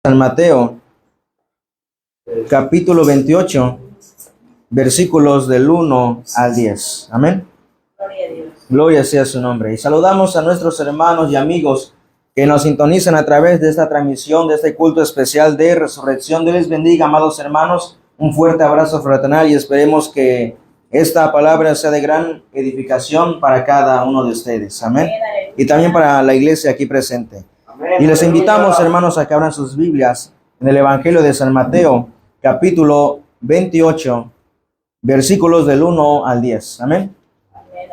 San Mateo, capítulo 28, versículos del 1 al 10. Amén. Gloria a Dios. Gloria sea su nombre. Y saludamos a nuestros hermanos y amigos que nos sintonizan a través de esta transmisión, de este culto especial de resurrección. Dios les bendiga, amados hermanos. Un fuerte abrazo fraternal y esperemos que esta palabra sea de gran edificación para cada uno de ustedes. Amén. Y también para la iglesia aquí presente. Y les invitamos, hermanos, a que abran sus Biblias en el Evangelio de San Mateo, capítulo 28, versículos del 1 al 10. Amén.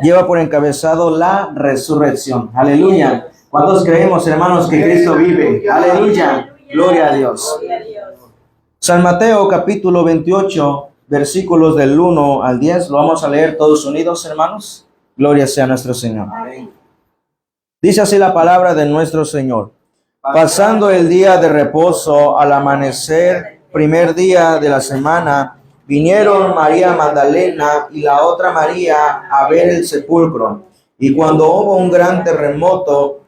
Lleva por encabezado la resurrección. Aleluya. ¿Cuántos creemos, hermanos, que Cristo vive? Aleluya. Gloria a Dios. San Mateo, capítulo 28, versículos del 1 al 10. Lo vamos a leer todos unidos, hermanos. Gloria sea a nuestro Señor. Dice así la palabra de nuestro Señor. Pasando el día de reposo, al amanecer, primer día de la semana, vinieron María Magdalena y la otra María a ver el sepulcro. Y cuando hubo un gran terremoto,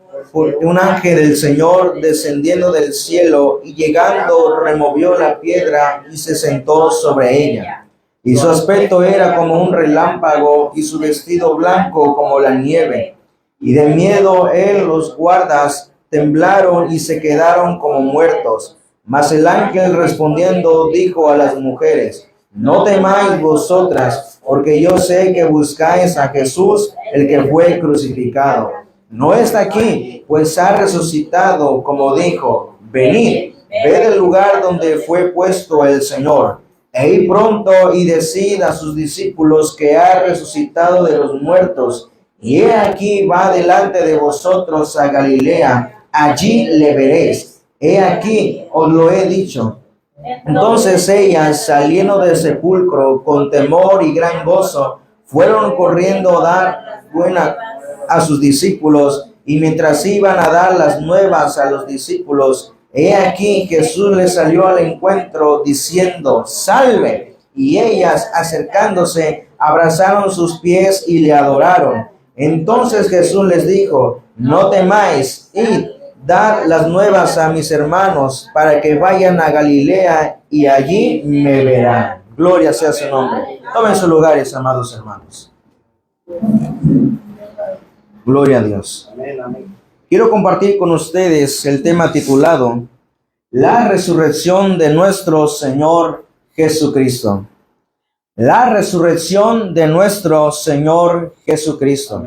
un ángel del Señor descendiendo del cielo y llegando removió la piedra y se sentó sobre ella. Y su aspecto era como un relámpago y su vestido blanco como la nieve. Y de miedo los guardas temblaron y se quedaron como muertos. Mas el ángel respondiendo dijo a las mujeres: no temáis vosotras, porque yo sé que buscáis a Jesús, el que fue crucificado. No está aquí, pues ha resucitado, como dijo. Venid, ved el lugar donde fue puesto el Señor. E id pronto y decid a sus discípulos que ha resucitado de los muertos. Y he aquí va delante de vosotros a Galilea, allí le veréis. He aquí, os lo he dicho. Entonces ellas, saliendo del sepulcro con temor y gran gozo, fueron corriendo a dar buena a sus discípulos, y mientras iban a dar las nuevas a los discípulos, he aquí Jesús les salió al encuentro diciendo: salve. Y ellas, acercándose, abrazaron sus pies y le adoraron. Entonces Jesús les dijo: no temáis, id, dad las nuevas a mis hermanos, para que vayan a Galilea y allí me verán. Gloria sea su nombre. Tomen sus lugares, amados hermanos. Gloria a Dios. Quiero compartir con ustedes el tema titulado La resurrección de nuestro Señor Jesucristo. La resurrección de nuestro Señor Jesucristo.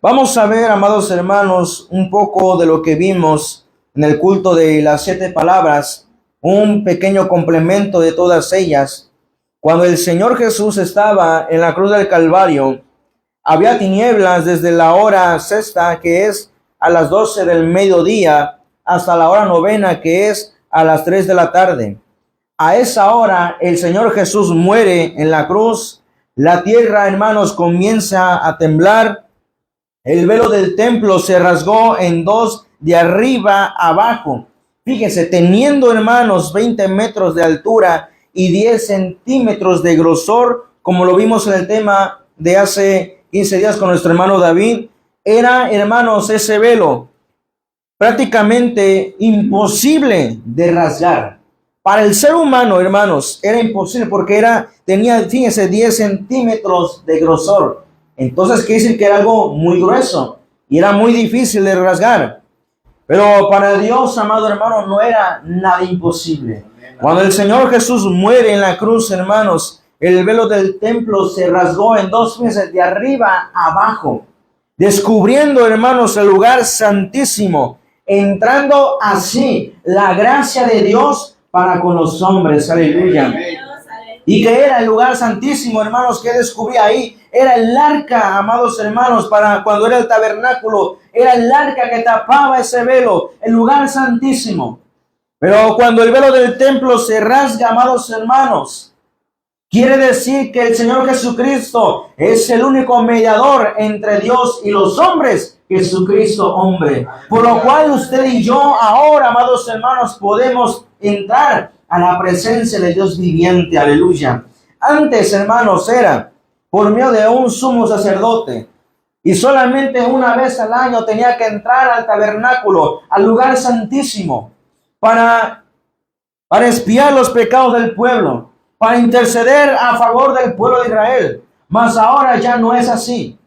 Vamos a ver, amados hermanos, un poco de lo que vimos en el culto de las 7 palabras, un pequeño complemento de todas ellas. Cuando el Señor Jesús estaba en la cruz del Calvario, había tinieblas desde la hora sexta, que es a las 12 del mediodía, hasta la hora novena, que es a las 3 de la tarde. A esa hora el Señor Jesús muere en la cruz. La tierra, hermanos, comienza a temblar. El velo del templo se rasgó en dos de arriba a abajo. Fíjense, teniendo, hermanos, 20 metros de altura y 10 centímetros de grosor, como lo vimos en el tema de hace 15 días con nuestro hermano David, era, hermanos, ese velo prácticamente imposible de rasgar. Para el ser humano, hermanos, era imposible porque tenía, fíjense, 10 centímetros de grosor. Entonces quiere decir que era algo muy grueso y era muy difícil de rasgar. Pero para Dios, amado hermano, no era nada imposible. Cuando el Señor Jesús muere en la cruz, hermanos, el velo del templo se rasgó en dos veces de arriba a abajo, descubriendo, hermanos, el lugar santísimo, entrando así la gracia de Dios para con los hombres. Aleluya. ¿Y qué era el lugar santísimo, hermanos? ¿Qué descubrí ahí? Era el arca, amados hermanos, para cuando era el tabernáculo. Era el arca que tapaba ese velo, el lugar santísimo. Pero cuando el velo del templo se rasga, amados hermanos, quiere decir que el Señor Jesucristo es el único mediador entre Dios y los hombres, Jesucristo hombre. Por lo cual usted y yo ahora, amados hermanos, podemos entrar a la presencia de Dios viviente. Aleluya. Antes, hermanos, era por medio de un sumo sacerdote. Y solamente una vez al año tenía que entrar al tabernáculo, al lugar santísimo, para para expiar los pecados del pueblo, para interceder a favor del pueblo de Israel. Mas ahora ya no es así.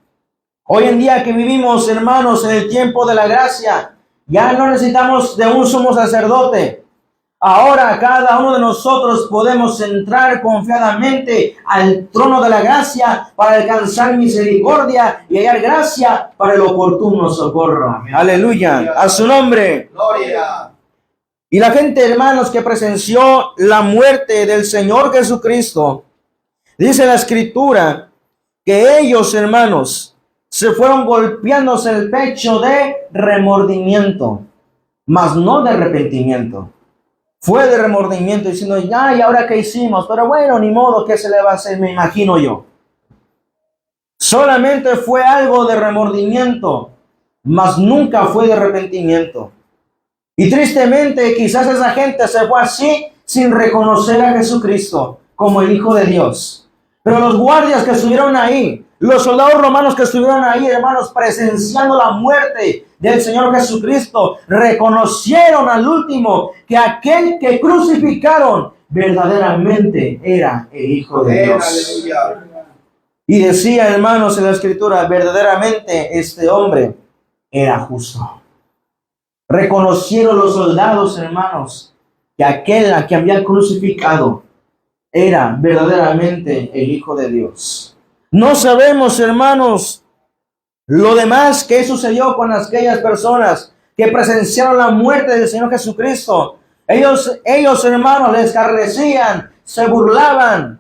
Hoy en día que vivimos, hermanos, en el tiempo de la gracia, ya no necesitamos de un sumo sacerdote. Ahora cada uno de nosotros podemos entrar confiadamente al trono de la gracia para alcanzar misericordia y hallar gracia para el oportuno socorro. Amén. Aleluya. A su nombre. Gloria. Y la gente, hermanos, que presenció la muerte del Señor Jesucristo, dice la Escritura que ellos, hermanos, se fueron golpeándose el pecho de remordimiento, mas no de arrepentimiento. Fue de remordimiento, diciendo, ya, ¿y ahora qué hicimos? Pero bueno, ni modo, ¿qué se le va a hacer? Me imagino yo. Solamente fue algo de remordimiento, mas nunca fue de arrepentimiento. Y tristemente, quizás esa gente se fue así, sin reconocer a Jesucristo como el Hijo de Dios. Pero los guardias que estuvieron ahí, los soldados romanos que estuvieron ahí, hermanos, presenciando la muerte del Señor Jesucristo, reconocieron al último que aquel que crucificaron verdaderamente era el Hijo de Dios. Y decía, hermanos, en la Escritura, verdaderamente este hombre era justo. Reconocieron los soldados, hermanos, que aquel a que había crucificado era verdaderamente el Hijo de Dios. No sabemos, hermanos, lo demás que sucedió con aquellas personas que presenciaron la muerte del Señor Jesucristo. Ellos, hermanos, les escarnecían, se burlaban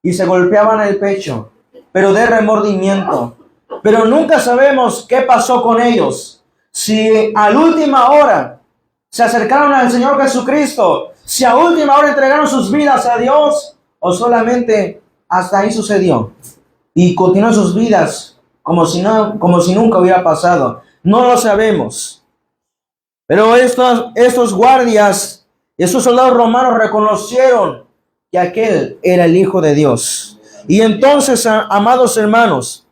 y se golpeaban el pecho, pero de remordimiento. Pero nunca sabemos qué pasó con ellos. Si a la última hora se acercaron al Señor Jesucristo, si a última hora entregaron sus vidas a Dios, o solamente hasta ahí sucedió y continuó sus vidas como si nunca hubiera pasado. No lo sabemos. Pero estos guardias, estos soldados romanos reconocieron que aquel era el Hijo de Dios. Y entonces, amados hermanos,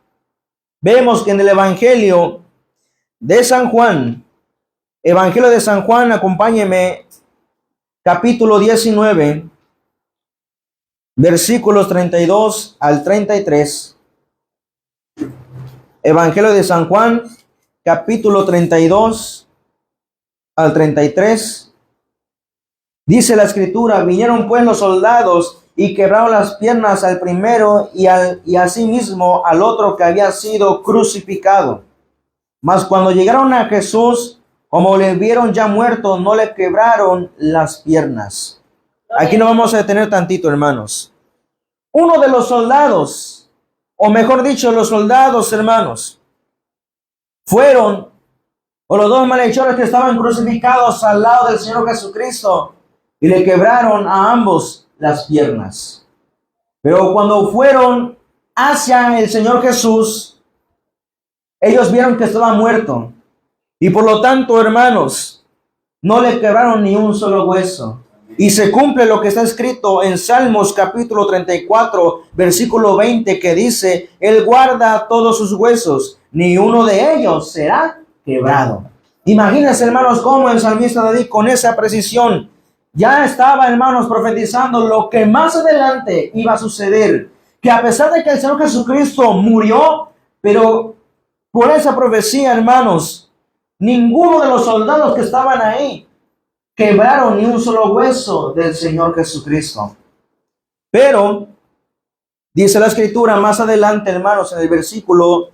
vemos que en el Evangelio de San Juan, acompáñeme, capítulo 19, versículos 32 al 33. Evangelio de San Juan, capítulo 32 al 33. Dice la Escritura, vinieron pues los soldados y quebraron las piernas al primero y asimismo al otro que había sido crucificado. Mas cuando llegaron a Jesús, como le vieron ya muerto, no le quebraron las piernas. Aquí nos vamos a detener tantito, hermanos. Uno de los soldados, o mejor dicho, los soldados, hermanos, fueron, o los dos malhechores que estaban crucificados al lado del Señor Jesucristo, y le quebraron a ambos las piernas. Pero cuando fueron hacia el Señor Jesús, ellos vieron que estaba muerto. Y por lo tanto, hermanos, no le quebraron ni un solo hueso. Y se cumple lo que está escrito en Salmos capítulo 34, versículo 20, que dice, Él guarda todos sus huesos, ni uno de ellos será quebrado. Imagínense, hermanos, cómo el salmista David con esa precisión ya estaba, hermanos, profetizando lo que más adelante iba a suceder. Que a pesar de que el Señor Jesucristo murió, pero por esa profecía, hermanos, ninguno de los soldados que estaban ahí quebraron ni un solo hueso del Señor Jesucristo. Pero, dice la Escritura más adelante, hermanos, en el versículo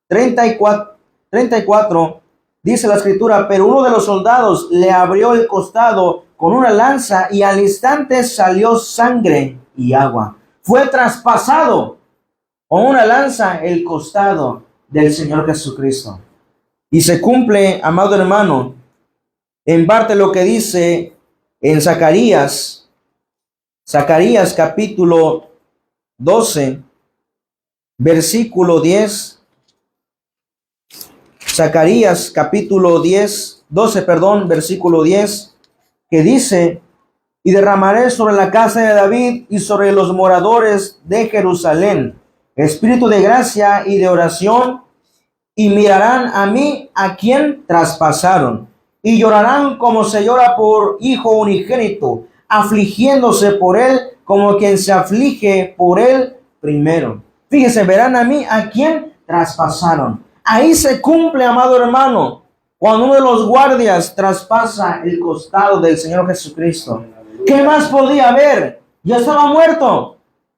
34, dice la Escritura, pero uno de los soldados le abrió el costado con una lanza y al instante salió sangre y agua. Fue traspasado con una lanza el costado del Señor Jesucristo. Y se cumple, amado hermano, en parte lo que dice en Zacarías capítulo 12, versículo 10. Zacarías capítulo 12, versículo 10, que dice, y derramaré sobre la casa de David y sobre los moradores de Jerusalén espíritu de gracia y de oración, y mirarán a mí a quien traspasaron, y llorarán como se llora por hijo unigénito, afligiéndose por él como quien se aflige por él primero. Fíjense, verán a quién traspasaron. Ahí se cumple, amado hermano, cuando uno de los guardias traspasa el costado del Señor Jesucristo. ¿Qué más podía haber? Ya estaba muerto.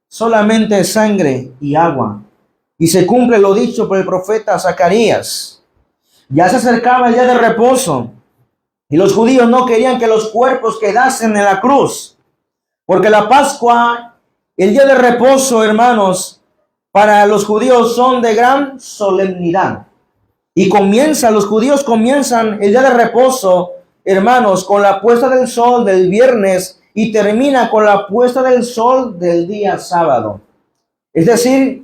Solamente sangre y agua. Y se cumple lo dicho por el profeta Zacarías. Ya se acercaba el día de reposo. Y los judíos no querían que los cuerpos quedasen en la cruz. Porque la Pascua, el día de reposo, hermanos, para los judíos son de gran solemnidad. Y los judíos comienzan el día de reposo, hermanos, con la puesta del sol del viernes y termina con la puesta del sol del día sábado. Es decir,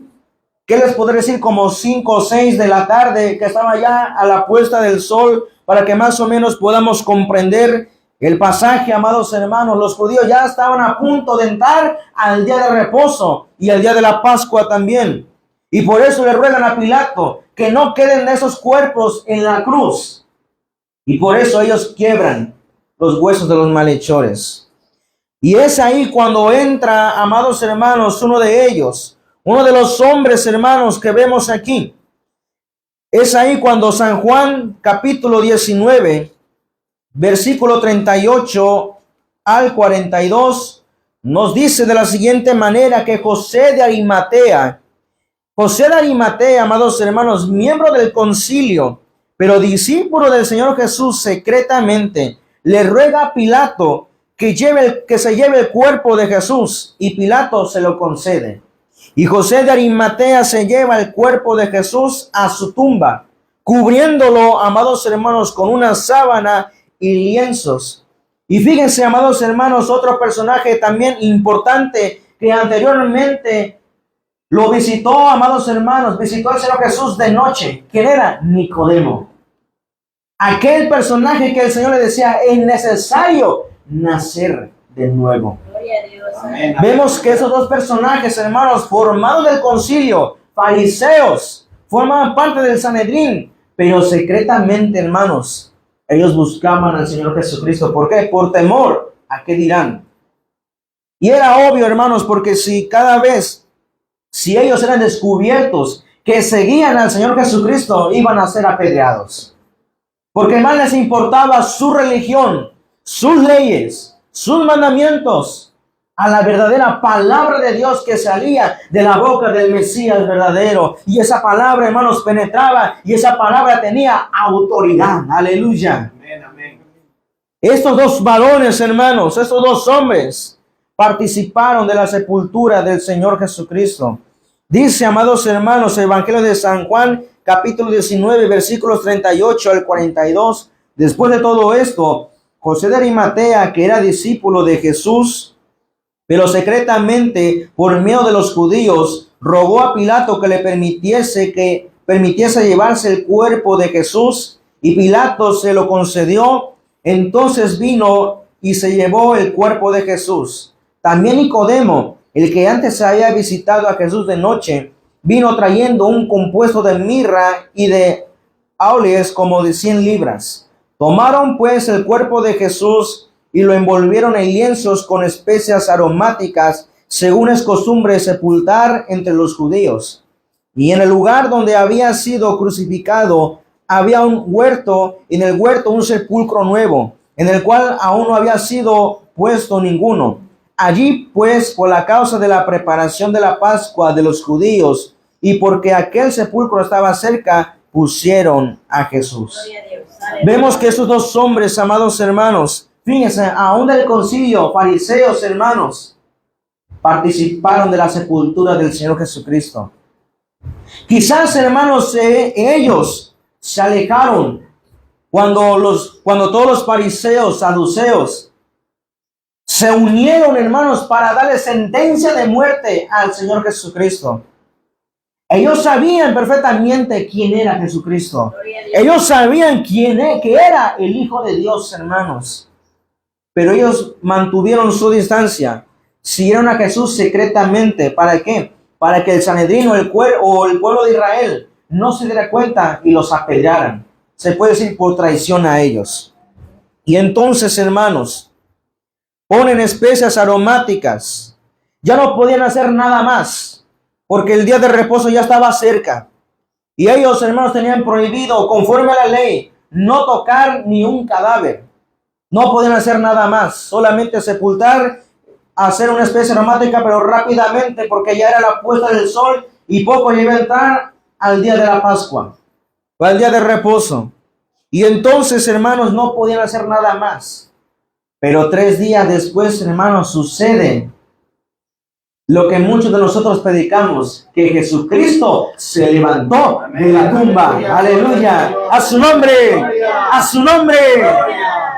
¿qué les podré decir? Como 5 o 6 de la tarde que estaba ya a la puesta del sol, para que más o menos podamos comprender el pasaje, amados hermanos. Los judíos ya estaban a punto de entrar al día de reposo y al día de la Pascua también. Y por eso le ruegan a Pilato que no queden esos cuerpos en la cruz. Y por eso ellos quiebran los huesos de los malhechores. Y es ahí cuando entra, amados hermanos, uno de ellos, uno de los hombres, hermanos, que vemos aquí. Es ahí cuando San Juan, capítulo 19, versículo 38 al 42, nos dice de la siguiente manera que José de Arimatea, amados hermanos, miembro del concilio, pero discípulo del Señor Jesús, secretamente le ruega a Pilato que se lleve el cuerpo de Jesús, y Pilato se lo concede. Y José de Arimatea se lleva el cuerpo de Jesús a su tumba, cubriéndolo, amados hermanos, con una sábana y lienzos. Y fíjense, amados hermanos, otro personaje también importante que anteriormente lo visitó, amados hermanos, visitó al Señor Jesús de noche. ¿Quién era? Nicodemo. Aquel personaje que el Señor le decía, es necesario nacer de nuevo. Gloria a Dios. Amén. Vemos que esos dos personajes, hermanos, formados del concilio, fariseos, formaban parte del Sanedrín, pero secretamente, hermanos, ellos buscaban al Señor Jesucristo. ¿Por qué? Por temor a qué dirán. Y era obvio, hermanos, porque si ellos eran descubiertos que seguían al Señor Jesucristo, iban a ser apedreados. Porque más les importaba su religión, sus leyes, sus mandamientos, a la verdadera palabra de Dios que salía de la boca del Mesías verdadero. Y esa palabra, hermanos, penetraba, y esa palabra tenía autoridad. Aleluya. Amén, amén. Estos dos varones, hermanos, estos dos hombres participaron de la sepultura del Señor Jesucristo. Dice, amados hermanos, el Evangelio de San Juan, capítulo 19, versículos 38 al 42. Después de todo esto, José de Arimatea, que era discípulo de Jesús, pero secretamente por miedo de los judíos, rogó a Pilato que le permitiese llevarse el cuerpo de Jesús, y Pilato se lo concedió. Entonces vino y se llevó el cuerpo de Jesús. También Nicodemo, el que antes había visitado a Jesús de noche, vino trayendo un compuesto de mirra y de áuleos como de 100 libras. Tomaron pues el cuerpo de Jesús y lo envolvieron en lienzos con especias aromáticas, según es costumbre sepultar entre los judíos. Y en el lugar donde había sido crucificado había un huerto, en el huerto un sepulcro nuevo, en el cual aún no había sido puesto ninguno. Allí pues, por la causa de la preparación de la Pascua de los judíos, y porque aquel sepulcro estaba cerca, pusieron a Jesús. Gloria a Dios. Vemos que estos dos hombres, amados hermanos, fíjense, aún del concilio, fariseos, hermanos, participaron de la sepultura del Señor Jesucristo. Quizás, hermanos, ellos se alejaron cuando todos los fariseos, saduceos, se unieron, hermanos, para darle sentencia de muerte al Señor Jesucristo. Ellos sabían perfectamente quién era Jesucristo. Ellos sabían que era el Hijo de Dios, hermanos. Pero ellos mantuvieron su distancia. Siguieron a Jesús secretamente. ¿Para qué? Para que el Sanedrín o el pueblo de Israel no se diera cuenta y los apedrearan. Se puede decir por traición a ellos. Y entonces, hermanos, ponen especias aromáticas. Ya no podían hacer nada más, porque el día de reposo ya estaba cerca. Y ellos, hermanos, tenían prohibido, conforme a la ley, no tocar ni un cadáver. No podían hacer nada más, solamente sepultar, hacer una especie aromática, pero rápidamente, porque ya era la puesta del sol y poco iba a entrar al día de la Pascua, o al día de reposo. Y entonces, hermanos, no podían hacer nada más. Pero 3 días después, hermanos, sucede lo que muchos de nosotros predicamos, que Jesucristo se levantó de la tumba. Aleluya. A su nombre. A su nombre.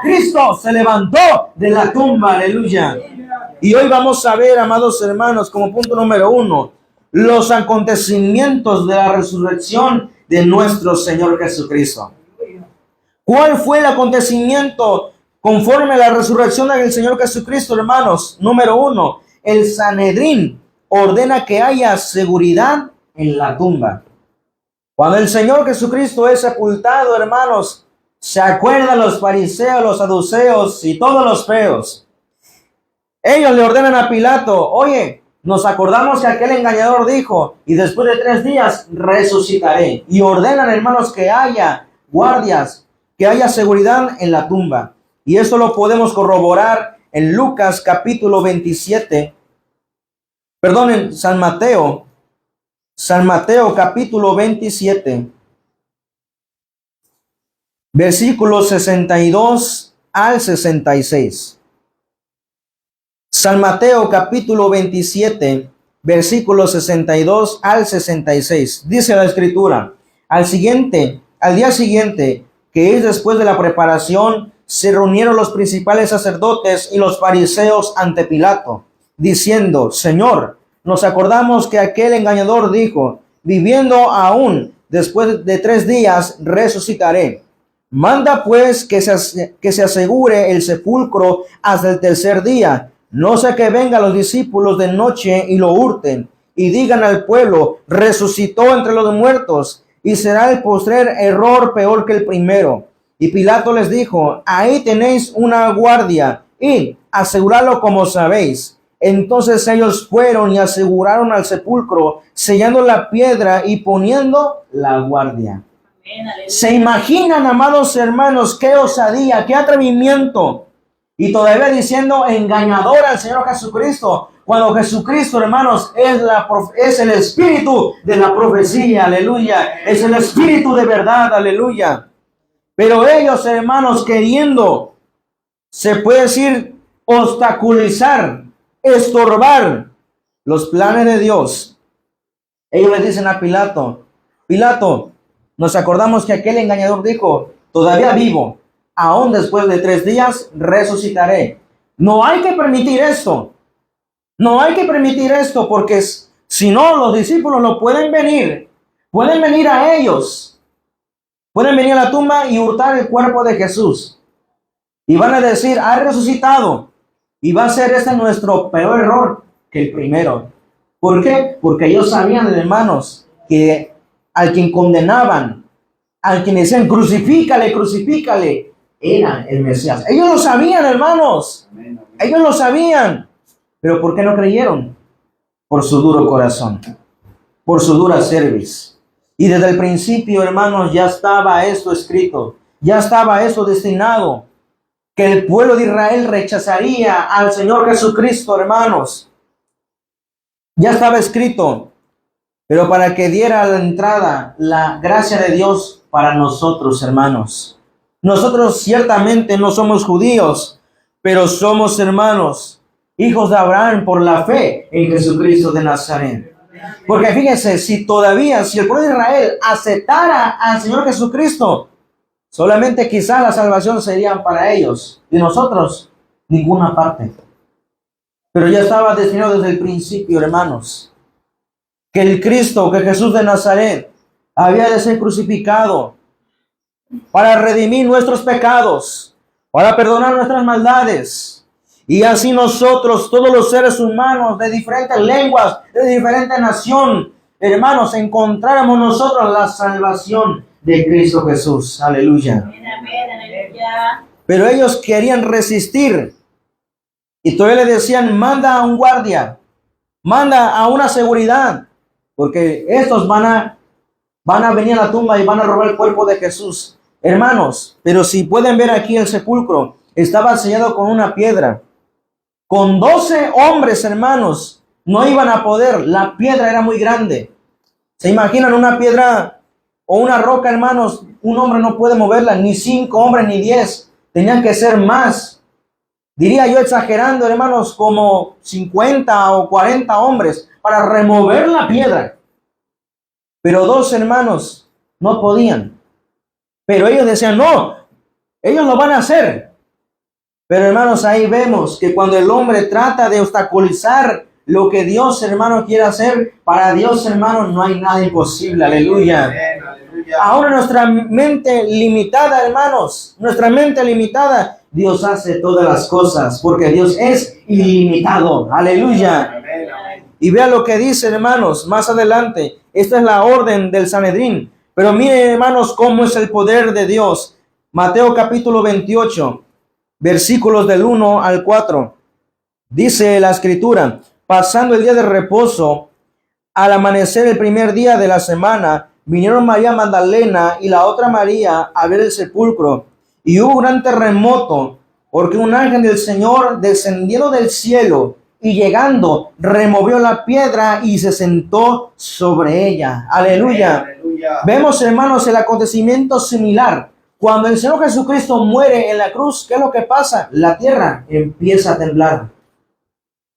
Cristo se levantó de la tumba. Aleluya. Y hoy vamos a ver, amados hermanos, como punto número 1, los acontecimientos de la resurrección de nuestro Señor Jesucristo. ¿Cuál fue el acontecimiento conforme a la resurrección del Señor Jesucristo, hermanos? Número 1, el Sanedrín ordena que haya seguridad en la tumba. Cuando el Señor Jesucristo es sepultado, hermanos, se acuerdan los fariseos, los saduceos y todos los feos. Ellos le ordenan a Pilato, oye, nos acordamos que aquel engañador dijo, y después de 3 días resucitaré. Y ordenan, hermanos, que haya guardias, que haya seguridad en la tumba. Y esto lo podemos corroborar en Lucas capítulo 27, perdón, en San Mateo capítulo 27, versículos 62 al 66. San Mateo capítulo 27, versículos 62 al 66. Dice la Escritura, al día siguiente, que es después de la preparación, se reunieron los principales sacerdotes y los fariseos ante Pilato, diciendo, Señor, nos acordamos que aquel engañador dijo, viviendo aún, después de 3 días resucitaré. Manda pues que se asegure el sepulcro hasta el 3er día, no sea que vengan los discípulos de noche y lo hurten, y digan al pueblo, resucitó entre los muertos, y será el postrer error peor que el primero. Y Pilato les dijo, ahí tenéis una guardia, y asegurarlo como sabéis. Entonces ellos fueron y aseguraron al sepulcro, sellando la piedra y poniendo la guardia. ¿Se imaginan, amados hermanos, qué osadía, qué atrevimiento? Y todavía diciendo engañador al Señor Jesucristo, cuando Jesucristo, hermanos, es el espíritu de la profecía, aleluya, es el espíritu de verdad, aleluya. Pero ellos, hermanos, queriendo, se puede decir, obstaculizar, estorbar los planes de Dios. Ellos le dicen a Pilato, Pilato, nos acordamos que aquel engañador dijo, todavía vivo, aún después de 3 días resucitaré. No hay que permitir esto. No hay que permitir esto, porque si no, los discípulos no pueden venir a ellos. Pueden venir a la tumba y hurtar el cuerpo de Jesús. Y van a decir, ha resucitado. Y va a ser este nuestro peor error que el primero. ¿Por qué? Porque ellos sabían, hermanos, que al quien condenaban, al quien decían, crucifícale, crucifícale, era el Mesías. Ellos lo sabían, hermanos. Ellos lo sabían. Pero ¿por qué no creyeron? Por su duro corazón, por su dura cerviz. Y desde el principio, hermanos, ya estaba esto escrito, ya estaba esto destinado, que el pueblo de Israel rechazaría al Señor Jesucristo, hermanos. Ya estaba escrito, pero para que diera la entrada la gracia de Dios para nosotros, hermanos. Nosotros ciertamente no somos judíos, pero somos hermanos, hijos de Abraham por la fe en Jesucristo de Nazaret. Porque fíjense, si el pueblo de Israel aceptara al Señor Jesucristo, solamente quizás la salvación sería para ellos y nosotros ninguna parte. Pero ya estaba destinado desde el principio, hermanos, que el Cristo, que Jesús de Nazaret, había de ser crucificado para redimir nuestros pecados, para perdonar nuestras maldades. Y así nosotros, todos los seres humanos de diferentes lenguas, de diferente nación, hermanos, encontráramos nosotros la salvación de Cristo Jesús. Aleluya. Pero ellos querían resistir Y todavía le decían, manda a un guardia, manda a una seguridad, porque estos van a venir a la tumba y van a robar el cuerpo de Jesús. Hermanos, pero si pueden ver aquí el sepulcro, estaba sellado con una piedra. Con 12 hombres, hermanos, no iban a poder. La piedra era muy grande. ¿Se imaginan una piedra o una roca, hermanos? Un hombre no puede moverla, ni 5 hombres, ni 10. Tenían que ser más. Diría yo exagerando, hermanos, como 50 o 40 hombres para remover la piedra. Pero 2 hermanos no podían. Pero ellos decían, no, ellos lo van a hacer. Pero hermanos, ahí vemos que cuando el hombre trata de obstaculizar lo que Dios, hermano, quiere hacer, para Dios, hermano, no hay nada imposible. Aleluya. Amén, aleluya. Ahora nuestra mente limitada, hermanos, nuestra mente limitada, Dios hace todas las cosas porque Dios es ilimitado. Aleluya. Amén, amén. Y vea lo que dice, hermanos, más adelante. Esta es la orden del Sanedrín. Pero miren, hermanos, cómo es el poder de Dios. Mateo capítulo 28, versículos del 1 al 4. Dice la escritura, pasando el día de reposo, al amanecer el primer día de la semana, vinieron María Magdalena y la otra María a ver el sepulcro. Y hubo un gran terremoto, porque un ángel del Señor descendiendo del cielo y llegando, removió la piedra y se sentó sobre ella. Aleluya. Aleluya. Vemos, hermanos, el acontecimiento similar. Cuando el Señor Jesucristo muere en la cruz, ¿qué es lo que pasa? La tierra empieza a temblar.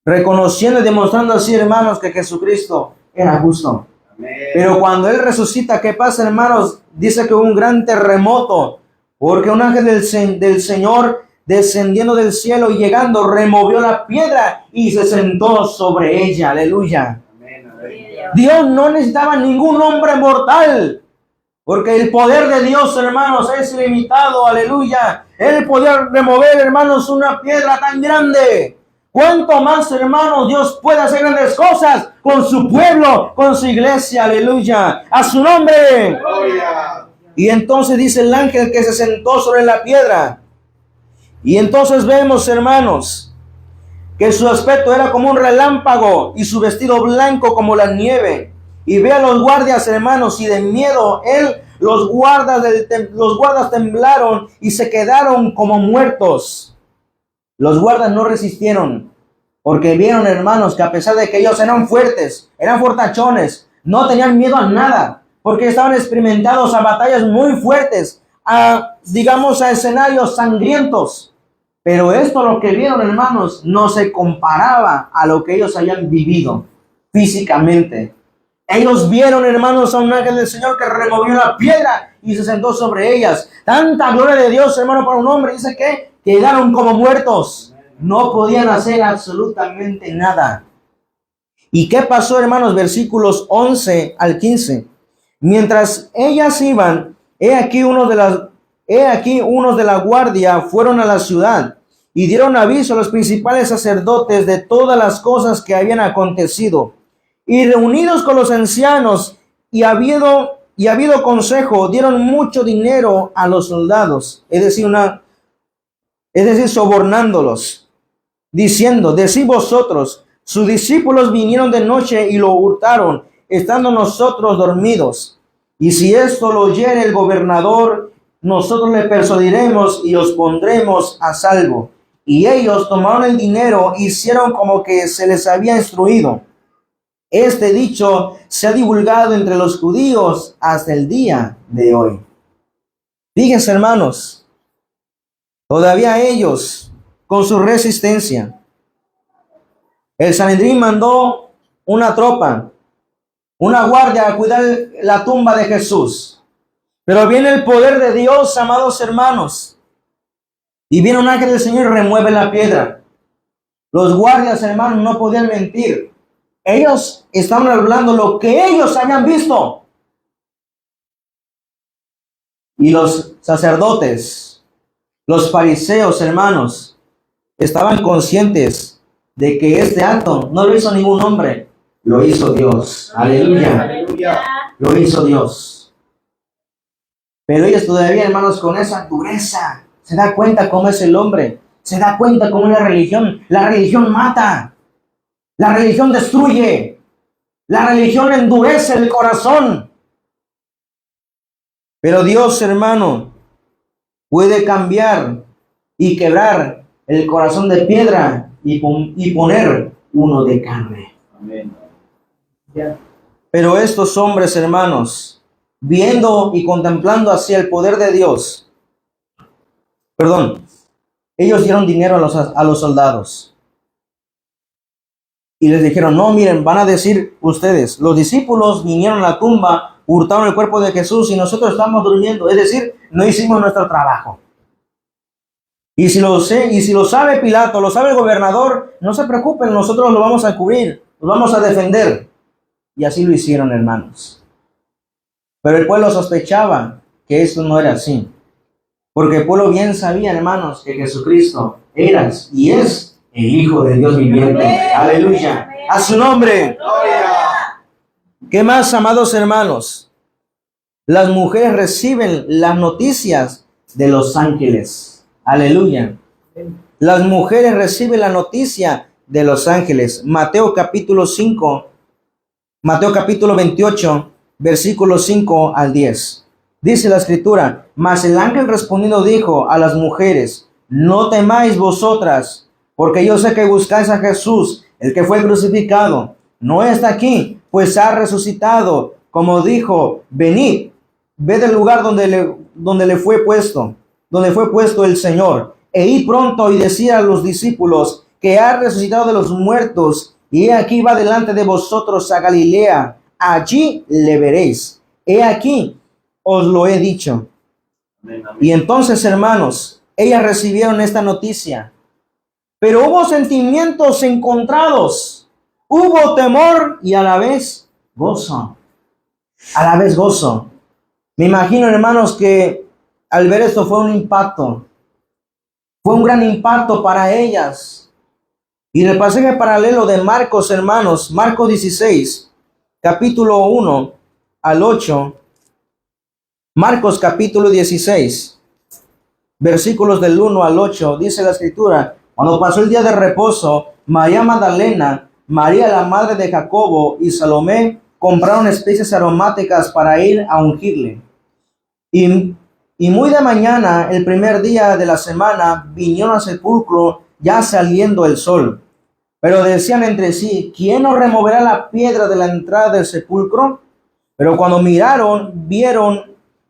Reconociendo y demostrando así, hermanos, que Jesucristo era justo. Amén. Pero cuando Él resucita, ¿qué pasa, hermanos? Dice que hubo un gran terremoto, porque un ángel del Señor descendiendo del cielo y llegando, removió la piedra y se sentó sobre ella. Aleluya. Amén, aleluya. Dios no necesitaba ningún hombre mortal, porque el poder de Dios, hermanos, es ilimitado. Aleluya. Él podía remover, hermanos, una piedra tan grande. ¿Cuánto más, hermanos, Dios puede hacer grandes cosas con su pueblo, con su iglesia? Aleluya. A su nombre. Gloria. Y entonces dice el ángel que se sentó sobre la piedra. Y entonces vemos, hermanos, que su aspecto era como un relámpago y su vestido blanco como la nieve. Y ve a los guardias, hermanos, y de miedo los guardas temblaron y se quedaron como muertos. Los guardas no resistieron, porque vieron, hermanos, que a pesar de que ellos eran fuertes, eran fortachones, no tenían miedo a nada, porque estaban experimentados a batallas muy fuertes, a escenarios sangrientos. Pero esto, lo que vieron, hermanos, no se comparaba a lo que ellos habían vivido físicamente. Ellos vieron, hermanos, a un ángel del Señor que removió la piedra y se sentó sobre ellas. Tanta gloria de Dios, hermano, para un hombre. Dice que quedaron como muertos. No podían hacer absolutamente nada. ¿Y qué pasó, hermanos? Versículos 11 al 15. Mientras ellas iban, he aquí unos de la guardia fueron a la ciudad y dieron aviso a los principales sacerdotes de todas las cosas que habían acontecido. Y reunidos con los ancianos y habido consejo, dieron mucho dinero a los soldados, es decir, sobornándolos, diciendo, decid vosotros, sus discípulos vinieron de noche y lo hurtaron, estando nosotros dormidos. Y si esto lo oyere el gobernador, nosotros le persuadiremos y os pondremos a salvo. Y ellos tomaron el dinero, hicieron como que se les había instruido. Este dicho se ha divulgado entre los judíos hasta el día de hoy. Fíjense, hermanos, todavía ellos, con su resistencia, el Sanedrín mandó una tropa, una guardia a cuidar la tumba de Jesús. Pero viene el poder de Dios, amados hermanos, y viene un ángel del Señor y remueve la piedra. Los guardias, hermanos, no podían mentir. Ellos estaban hablando lo que ellos habían visto. Y los sacerdotes, los fariseos, hermanos, estaban conscientes de que este acto no lo hizo ningún hombre, lo hizo Dios. Aleluya. Aleluya. Lo hizo Dios. Pero ellos todavía, hermanos, con esa dureza, se da cuenta cómo es el hombre. se da cuenta cómo es la religión. La religión mata. La religión destruye. La religión endurece el corazón. Pero Dios, hermano, puede cambiar y quebrar el corazón de piedra y poner uno de carne. Amén. Pero estos hombres, hermanos, viendo y contemplando hacia el poder de Dios, ellos dieron dinero a los soldados. Y les dijeron, no, miren, van a decir ustedes, los discípulos vinieron a la tumba, hurtaron el cuerpo de Jesús y nosotros estamos durmiendo. Es decir, no hicimos nuestro trabajo. Y si lo sabe Pilato, lo sabe el gobernador, no se preocupen, nosotros lo vamos a cubrir, lo vamos a defender. Y así lo hicieron, hermanos. Pero el pueblo sospechaba que esto no era así. Porque el pueblo bien sabía, hermanos, que Jesucristo era y es el Hijo de Dios viviente. Aleluya. A su nombre. Gloria. ¿Qué más, amados hermanos? Las mujeres reciben las noticias de los ángeles. Aleluya. Las mujeres reciben la noticia de los ángeles. Mateo capítulo 28, versículos 5 al 10. Dice la escritura, mas el ángel respondiendo dijo a las mujeres, no temáis vosotras, porque yo sé que buscáis a Jesús, el que fue crucificado. No está aquí, pues ha resucitado, como dijo, venid, ved el lugar donde fue puesto el Señor, e id pronto y decid a los discípulos que ha resucitado de los muertos, y he aquí va delante de vosotros a Galilea, allí le veréis. He aquí, os lo he dicho. Amén, amén. Y entonces, hermanos, ellas recibieron esta noticia. Pero hubo sentimientos encontrados. Hubo temor y a la vez gozo. A la vez gozo. Me imagino, hermanos, que al ver esto fue un impacto. Fue un gran impacto para ellas. Y en el pasaje paralelo de Marcos, hermanos, Marcos 16, capítulo 1 al 8, Marcos capítulo 16, versículos del 1 al 8, dice la escritura, cuando pasó el día de reposo, María Magdalena, María la madre de Jacobo y Salomé compraron especies aromáticas para ir a ungirle. Y muy de mañana, el primer día de la semana, vinieron al sepulcro ya saliendo el sol. Pero decían entre sí, ¿quién nos removerá la piedra de la entrada del sepulcro? Pero cuando miraron, vieron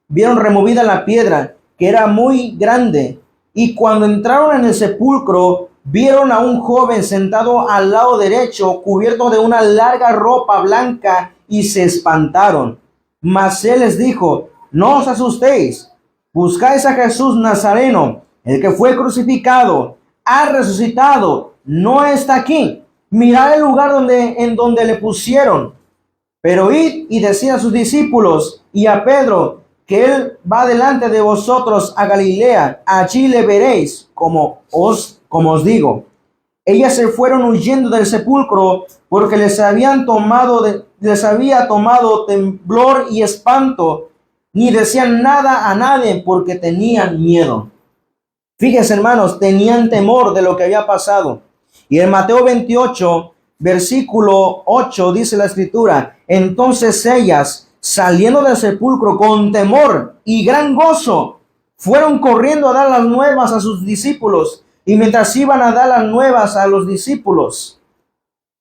removida la piedra, que era muy grande. Y cuando entraron en el sepulcro, vieron a un joven sentado al lado derecho, cubierto de una larga ropa blanca, y se espantaron. Mas él les dijo, no os asustéis, buscáis a Jesús Nazareno, el que fue crucificado, ha resucitado, no está aquí. Mirad el lugar en donde le pusieron. Pero id y decid a sus discípulos y a Pedro que él va delante de vosotros a Galilea, allí le veréis, como os digo. Ellas se fueron huyendo del sepulcro porque les había tomado temblor y espanto, ni decían nada a nadie porque tenían miedo. Fíjense, hermanos, tenían temor de lo que había pasado. Y en Mateo 28, versículo 8, dice la escritura, entonces ellas, saliendo del sepulcro con temor y gran gozo, fueron corriendo a dar las nuevas a sus discípulos. Y mientras iban a dar las nuevas a los discípulos,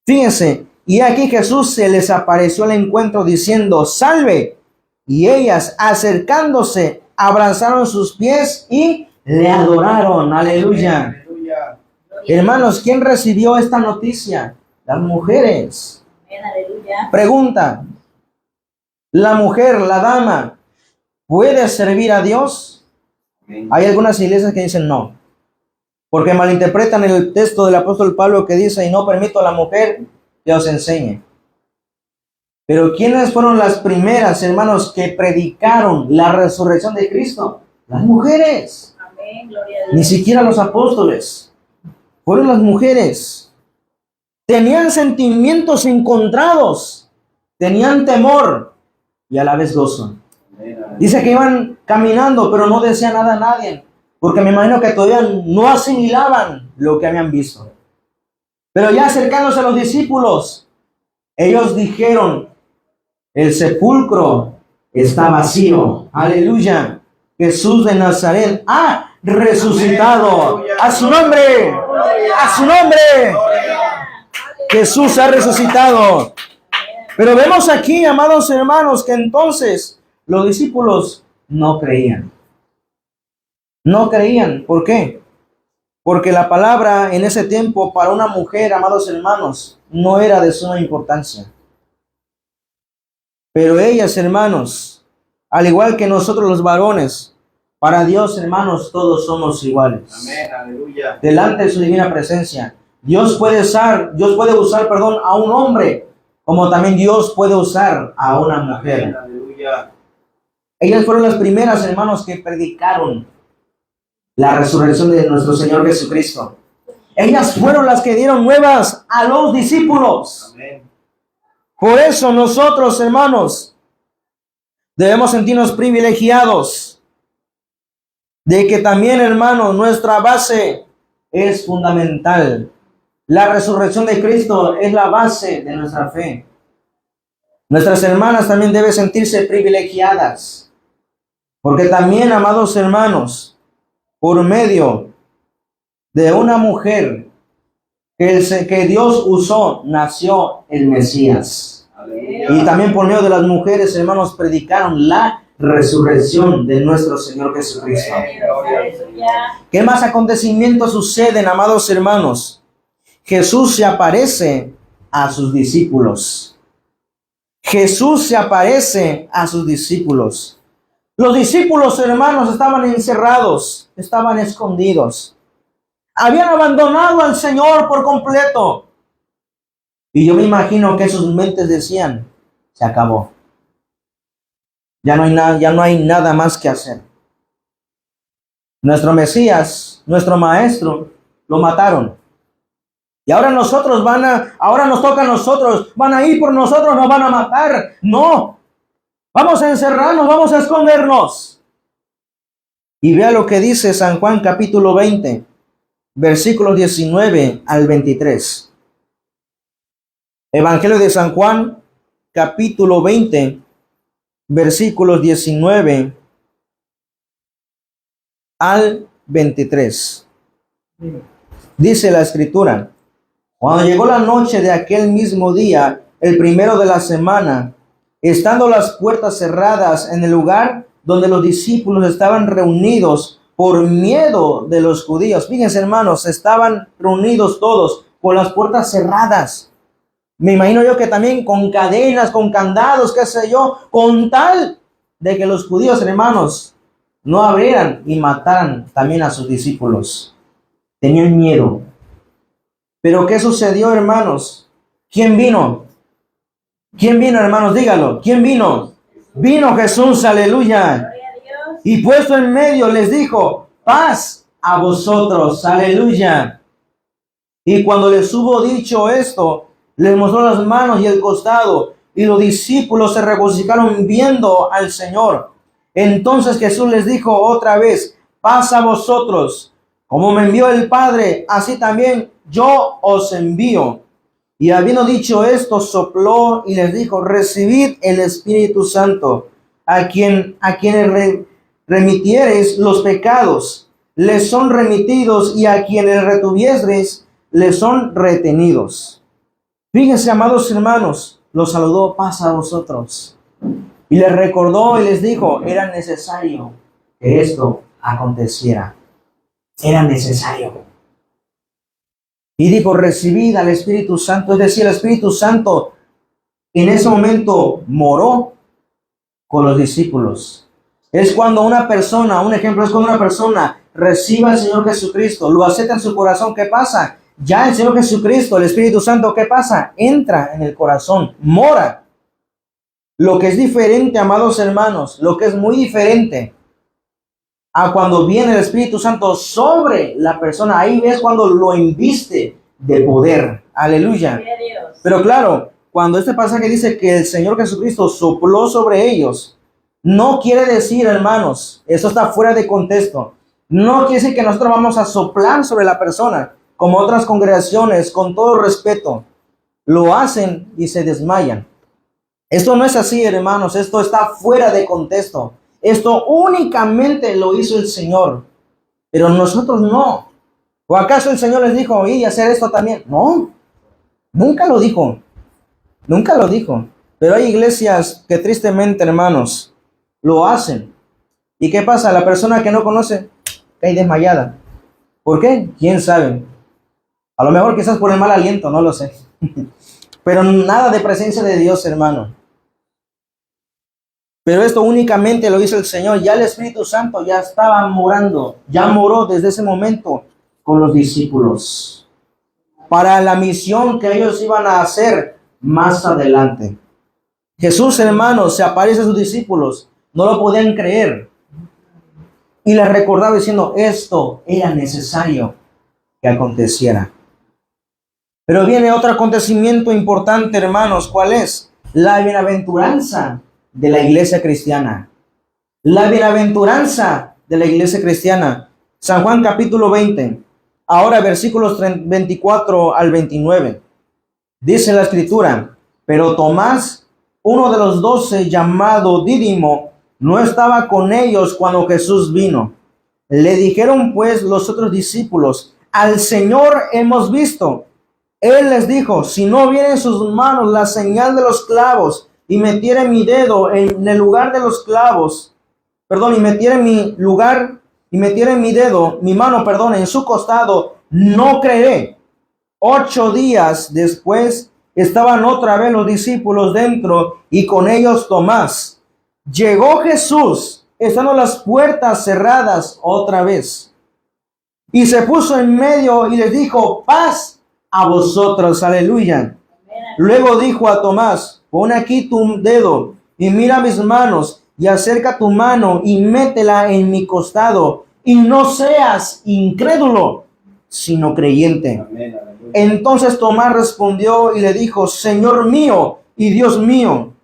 fíjense, y aquí Jesús se les apareció al encuentro diciendo, salve. Y ellas, acercándose, abrazaron sus pies y le adoraron. Aleluya. Aleluya. Hermanos, ¿quién recibió esta noticia? Las mujeres. Aleluya. Pregunta, ¿la mujer, la dama, puede servir a Dios? Amén. Hay algunas iglesias que dicen no, porque malinterpretan el texto del apóstol Pablo que dice, y no permito a la mujer que os enseñe. Pero ¿quiénes fueron las primeras, hermanos, que predicaron la resurrección de Cristo? Las mujeres. Amén. Gloria a Dios. Ni siquiera los apóstoles. Fueron las mujeres. Tenían sentimientos encontrados. Tenían temor y a la vez gozo. Amén. Dice que iban caminando, pero no decían nada a nadie. porque me imagino que todavía no asimilaban lo que habían visto. Pero ya acercándose a los discípulos, ellos dijeron, el sepulcro está vacío. Aleluya. Jesús de Nazaret ha resucitado. A su nombre. A su nombre. Jesús ha resucitado. Pero vemos aquí, amados hermanos, que entonces los discípulos no creían. No creían. ¿Por qué? Porque la palabra en ese tiempo para una mujer, amados hermanos, no era de suma importancia. Pero ellas, hermanos, al igual que nosotros los varones, para Dios, hermanos, todos somos iguales. Amén, aleluya. Delante de su divina presencia. Dios puede usar, a un hombre, como también Dios puede usar a una mujer. Amén, aleluya. Ellas fueron las primeras, hermanos, que predicaron la resurrección de nuestro Señor Jesucristo. Ellas fueron las que dieron nuevas a los discípulos. Amén. Por eso nosotros, hermanos, debemos sentirnos privilegiados de que también, hermanos, nuestra base es fundamental. La resurrección de Cristo es la base de nuestra fe. Nuestras hermanas también deben sentirse privilegiadas, porque también, amados hermanos, por medio de una mujer que Dios usó, nació el Mesías. Aleluya. Y también por medio de las mujeres, hermanos, predicaron la resurrección de nuestro Señor Jesucristo. Aleluya. ¿Qué más acontecimientos suceden, amados hermanos? Jesús se aparece a sus discípulos. Jesús se aparece a sus discípulos. Los discípulos, hermanos, estaban encerrados, estaban escondidos. Habían abandonado al Señor por completo. Y yo me imagino que sus mentes decían, se acabó. Ya no hay nada más que hacer. Nuestro Mesías, nuestro Maestro, lo mataron. Y ahora nos toca a nosotros, van a ir por nosotros, nos van a matar. No, vamos a encerrarnos, vamos a escondernos. Y vea lo que dice San Juan capítulo 20, versículos 19 al 23. Evangelio de San Juan capítulo 20, versículos 19 al 23. Dice la Escritura: cuando llegó la noche de aquel mismo día, el primero de la semana, estando las puertas cerradas en el lugar donde los discípulos estaban reunidos por miedo de los judíos. Fíjense, hermanos, estaban reunidos todos con las puertas cerradas. Me imagino yo que también con cadenas, con candados, qué sé yo, con tal de que los judíos, hermanos, no abrieran y mataran también a sus discípulos. Tenían miedo. Pero ¿qué sucedió, hermanos? ¿Quién vino? ¿Quién vino, hermanos? Dígalo. ¿Quién vino? Vino Jesús, aleluya. Gloria a Dios. Y puesto en medio les dijo, paz a vosotros, aleluya. Y cuando les hubo dicho esto, les mostró las manos y el costado, y los discípulos se regocijaron viendo al Señor. Entonces Jesús les dijo otra vez, paz a vosotros, como me envió el Padre, así también yo os envío. Y habiendo dicho esto, sopló y les dijo, recibid el Espíritu Santo, a quienes remitiereis los pecados, les son remitidos, y a quienes retuviereis, les son retenidos. Fíjense, amados hermanos, los saludó, paz a vosotros. Y les recordó y les dijo, era necesario que esto aconteciera. Era necesario. Y dijo, recibid al Espíritu Santo. Es decir, el Espíritu Santo en ese momento moró con los discípulos. Es cuando una persona, un ejemplo, es cuando una persona reciba al Señor Jesucristo, lo acepta en su corazón. ¿Qué pasa? Ya el Señor Jesucristo, el Espíritu Santo, ¿qué pasa? Entra en el corazón, mora. Lo que es diferente, amados hermanos, lo que es muy diferente a cuando viene el Espíritu Santo sobre la persona, ahí ves cuando lo inviste de poder. Aleluya. Gloria a Dios. Pero claro, cuando este pasaje dice que el Señor Jesucristo sopló sobre ellos, no quiere decir, hermanos, eso está fuera de contexto. No quiere decir que nosotros vamos a soplar sobre la persona, como otras congregaciones, con todo respeto, lo hacen y se desmayan. Esto no es así, hermanos. Esto está fuera de contexto. Esto únicamente lo hizo el Señor, pero nosotros no. ¿O acaso el Señor les dijo, y hacer esto también? No, nunca lo dijo. Nunca lo dijo. Pero hay iglesias que tristemente, hermanos, lo hacen. ¿Y qué pasa? La persona que no conoce cae desmayada. ¿Por qué? ¿Quién sabe? A lo mejor quizás por el mal aliento, no lo sé. Pero nada de presencia de Dios, hermano. Pero esto únicamente lo hizo el Señor. Ya el Espíritu Santo ya estaba morando. Ya moró desde ese momento con los discípulos. Para la misión que ellos iban a hacer más adelante. Jesús, hermanos, se aparece a sus discípulos. No lo podían creer. Y les recordaba diciendo, esto era necesario que aconteciera. Pero viene otro acontecimiento importante, hermanos. ¿Cuál es? La bienaventuranza de la iglesia cristiana. La bienaventuranza de la iglesia cristiana. San Juan capítulo 20. Ahora versículos 24 al 29. Dice la escritura, pero Tomás, uno de los 12, llamado Dídimo, no estaba con ellos cuando Jesús vino. Le dijeron pues los otros discípulos, al Señor hemos visto. Él les dijo, si no viene en sus manos la señal de los clavos y metiere mi dedo en el lugar de los clavos, y metiere mi dedo, mi mano, en su costado, no creeré. 8 días después estaban otra vez los discípulos dentro y con ellos Tomás. Llegó Jesús, estando las puertas cerradas otra vez, y se puso en medio y les dijo, paz a vosotros, aleluya. Luego dijo a Tomás, pon aquí tu dedo y mira mis manos, y acerca tu mano y métela en mi costado, y no seas incrédulo, sino creyente. Amén. Entonces Tomás respondió y le dijo, Señor mío y Dios mío.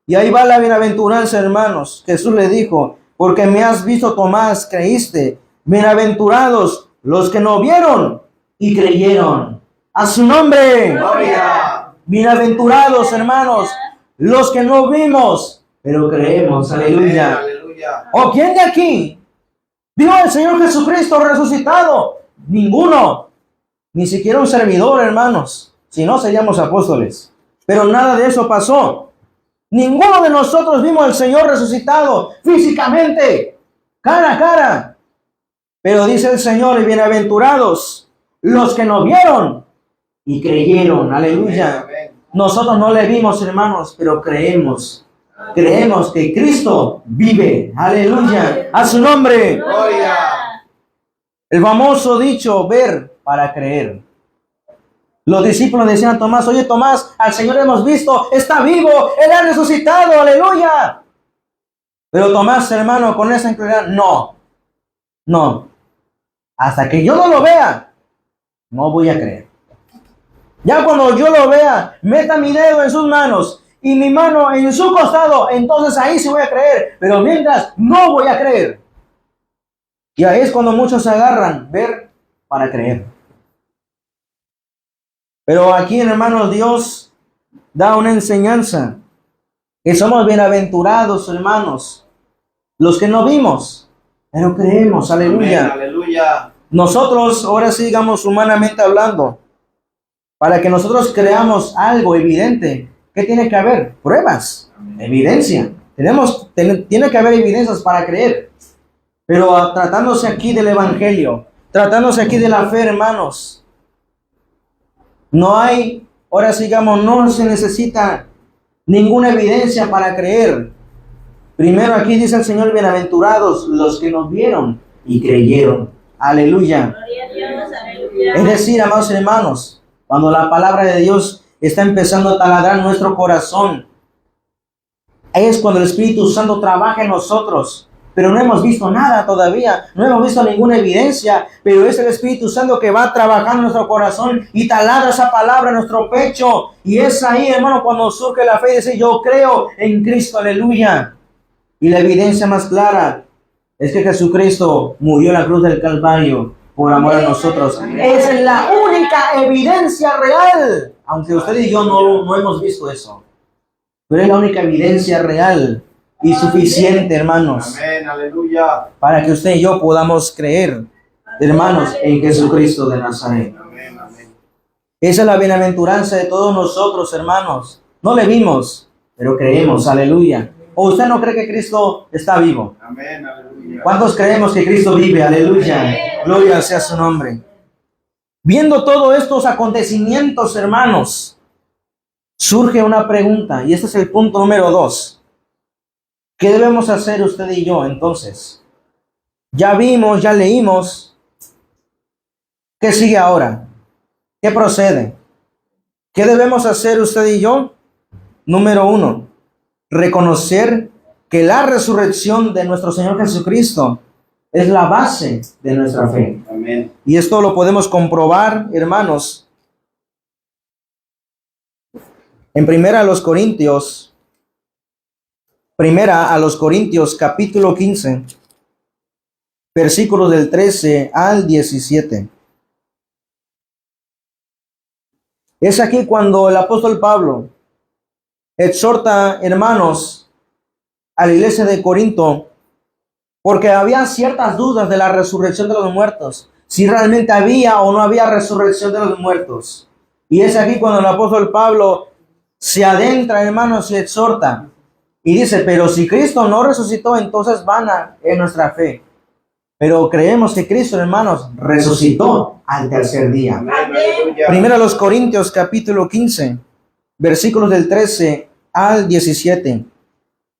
Y ahí va la bienaventuranza, hermanos. Jesús le dijo, porque me has visto, Tomás, creíste. Bienaventurados los que no vieron y creyeron. A su nombre. Gloria. Bienaventurados, hermanos, los que no vimos, pero creemos. Aleluya. Aleluya. ¿O quién de aquí vio al Señor Jesucristo resucitado? Ninguno. Ni siquiera un servidor, hermanos. Si no, seríamos apóstoles. Pero nada de eso pasó. Ninguno de nosotros vimos al Señor resucitado físicamente, cara a cara. Pero dice el Señor, bienaventurados los que no vieron y creyeron. Aleluya. Amén. Nosotros no le vimos, hermanos, pero creemos. Creemos que Cristo vive. Aleluya. A su nombre. Gloria. El famoso dicho, ver para creer. Los discípulos decían a Tomás, oye Tomás, al Señor hemos visto, está vivo, Él ha resucitado, aleluya. Pero Tomás, hermano, con esa incredulidad, no. Hasta que yo no lo vea, no voy a creer. Ya cuando yo lo vea, meta mi dedo en sus manos y mi mano en su costado, entonces ahí sí voy a creer. Pero mientras, no voy a creer. Y ahí es cuando muchos se agarran, ver para creer. Pero aquí, hermanos, Dios da una enseñanza. Que somos bienaventurados, hermanos. Los que no vimos, pero creemos. Aleluya. Amén. Aleluya. Nosotros, ahora sí, digamos, humanamente hablando, para que nosotros creamos algo evidente, ¿qué tiene que haber? Pruebas, evidencia. Tiene que haber evidencias para creer. Pero tratándose aquí del Evangelio, tratándose aquí de la fe, hermanos, no hay, ahora sigamos, no se necesita ninguna evidencia para creer. Primero aquí dice el Señor, bienaventurados los que nos vieron y creyeron. Aleluya. Gloria a Dios, aleluya. Es decir, amados hermanos, cuando la palabra de Dios está empezando a taladrar nuestro corazón, es cuando el Espíritu Santo trabaja en nosotros. Pero no hemos visto nada todavía, no hemos visto ninguna evidencia, pero es el Espíritu Santo que va trabajando en nuestro corazón y taladra esa palabra en nuestro pecho. Y es ahí, hermano, cuando surge la fe y dice, yo creo en Cristo, aleluya. Y la evidencia más clara es que Jesucristo murió en la cruz del Calvario por amor a nosotros. Esa es la única evidencia real. Aunque usted y yo no hemos visto eso. Pero es la única evidencia real y suficiente, hermanos, Amén, aleluya. para que usted y yo podamos creer, hermanos, en Jesucristo de Nazaret. Amén, amén. Esa es la bienaventuranza de todos nosotros, hermanos. No le vimos, pero creemos, aleluya. ¿O usted no cree que Cristo está vivo? Amén, aleluya. ¿Cuántos creemos que Cristo vive? Aleluya. Gloria sea su nombre. Viendo todos estos acontecimientos, hermanos, surge una pregunta, y este es el punto número 2. ¿Qué debemos hacer usted y yo entonces? Ya vimos, ya leímos. ¿Qué sigue ahora? ¿Qué procede? ¿Qué debemos hacer usted y yo? Número 1, reconocer que la resurrección de nuestro Señor Jesucristo es la base de nuestra fe. Amén. Y esto lo podemos comprobar, hermanos, en Primera a los Corintios capítulo 15, versículos del 13 al 17. Es aquí cuando el apóstol Pablo exhorta, hermanos, a la iglesia de Corinto, porque había ciertas dudas de la resurrección de los muertos, si realmente había o no había resurrección de los muertos. Y es aquí cuando el apóstol Pablo se adentra, hermanos, y exhorta, y dice, pero si Cristo no resucitó, entonces vana es nuestra fe. Pero creemos que Cristo, hermanos, resucitó al tercer día. Amén, aleluya. Primero a los Corintios capítulo 15, versículos del 13 al 17.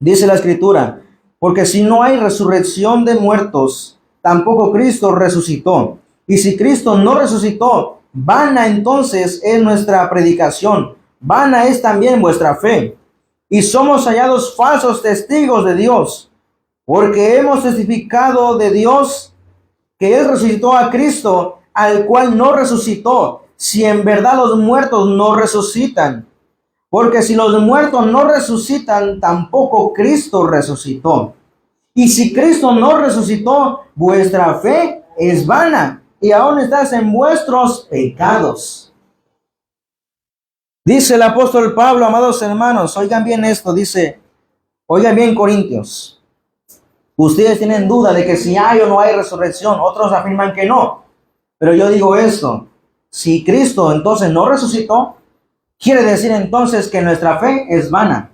Dice la Escritura, porque si no hay resurrección de muertos, tampoco Cristo resucitó. Y si Cristo no resucitó, vana entonces es nuestra predicación, vana es también vuestra fe. Y somos hallados falsos testigos de Dios, porque hemos testificado de Dios que Él resucitó a Cristo, al cual no resucitó, si en verdad los muertos no resucitan. Porque si los muertos no resucitan, tampoco Cristo resucitó. Y si Cristo no resucitó, vuestra fe es vana, y aún estás en vuestros pecados. Dice el apóstol Pablo, amados hermanos, oigan bien esto, dice, oigan bien Corintios. Ustedes tienen duda de que si hay o no hay resurrección, otros afirman que no. Pero yo digo esto, si Cristo entonces no resucitó, quiere decir entonces que nuestra fe es vana.